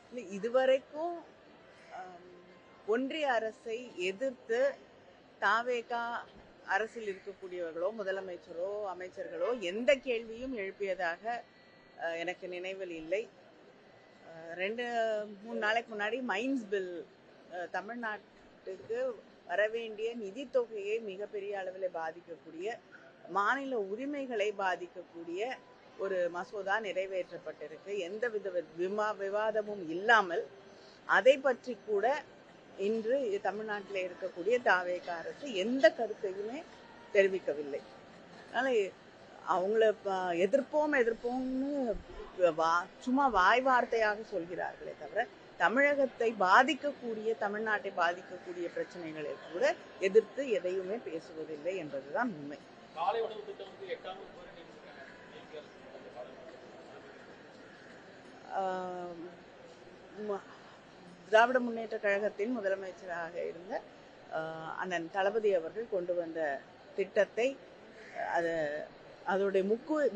இல்லை, இதுவரைக்கும் ஒன்றிய அரசை எதிர்த்து தாவேகா அரசில் இருக்கக்கூடியவர்களோ முதலமைச்சரோ அமைச்சர்களோ எந்த கேள்வியும் எழுப்பியதாக எனக்கு நினைவில் இல்லை. 2-3 நாளைக்கு முன்னாடி மைன்ஸ் பில் தமிழ்நாட்டுக்கு வரவேண்டிய நிதி தொகையை மிகப்பெரிய அளவில் பாதிக்கக்கூடிய, மாநில உரிமைகளை பாதிக்கக்கூடிய ஒரு மசோதா நிறைவேற்றப்பட்டிருக்கு. எந்தவித விவாதமும் இல்லாமல் அதை பற்றி கூட இன்று தமிழ்நாட்டில் இருக்கக்கூடிய தாவேகா அரசு எந்த கருத்தையுமே தெரிவிக்கவில்லை. அதனால அவங்கள எதிர்ப்போம்னு சும்மா வாய் வார்த்தையாக சொல்கிறார்களே தவிர தமிழகத்தை பாதிக்கக்கூடிய, தமிழ்நாட்டை பாதிக்கக்கூடிய பிரச்சனைகளை கூட எதிர்த்து எதையுமே பேசுவதில்லை என்பதுதான் உண்மை. திராவிட முன்னேற்ற கழகத்தின் முதலமைச்சராக இருந்த அண்ணன் தளபதி அவர்கள் கொண்டு வந்த திட்டத்தை அதோடைய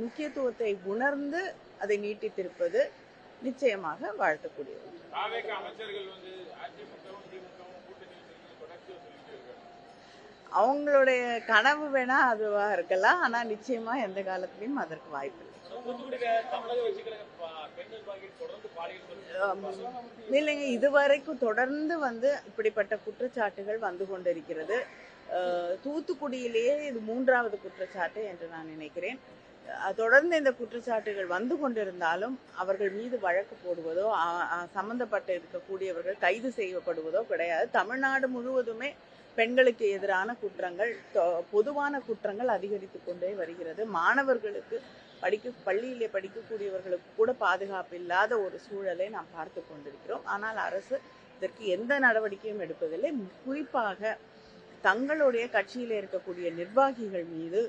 முக்கியத்துவத்தை உணர்ந்து அதை நீட்டித்திருப்பது நிச்சயமாக வாழ்த்தக்கூடியது. அவங்களுடைய கனவு வேணா அதுவா இருக்கலாம், ஆனா நிச்சயமா எந்த காலத்திலையும் அதற்கு வாய்ப்பு இல்லை. இல்லைங்க, இதுவரைக்கும் தொடர்ந்து இப்படிப்பட்ட குற்றச்சாட்டுகள் வந்து கொண்டிருக்கிறது. தூத்துக்குடியிலேயே இது 3வது குற்றச்சாட்டு என்று நான் நினைக்கிறேன். தொடர்ந்து இந்த குற்றச்சாட்டுகள் வந்து கொண்டிருந்தாலும் அவர்கள் மீது வழக்கு போடுவதோ சம்பந்தப்பட்டு இருக்கக்கூடியவர்கள் கைது செய்யப்படுவதோ கிடையாது. தமிழ்நாடு முழுவதுமே பெண்களுக்கு எதிரான குற்றங்கள், பொதுவான குற்றங்கள் அதிகரித்து கொண்டே வருகிறது. மாணவர்களுக்கு பள்ளியிலே படிக்கக்கூடியவர்களுக்கு கூட பாதுகாப்பு இல்லாத ஒரு சூழலை நாம் பார்த்து கொண்டிருக்கிறோம். ஆனால் அரசு இதற்கு எந்த நடவடிக்கையும் எடுப்பதில்லை. குறிப்பாக தங்களுடைய கட்சியில் இருக்கக்கூடிய நிர்வாகிகள் மீது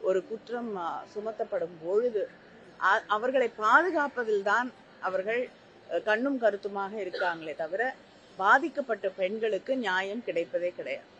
ஒரு குற்றம் சுமத்தப்படும் பொழுது அவர்களை பாதுகாப்பதில் தான் அவர்கள் கண்ணும் கருத்துமாக இருக்காங்களே தவிர பாதிக்கப்பட்ட பெண்களுக்கு நியாயம் கிடைப்பதே கிடையாது.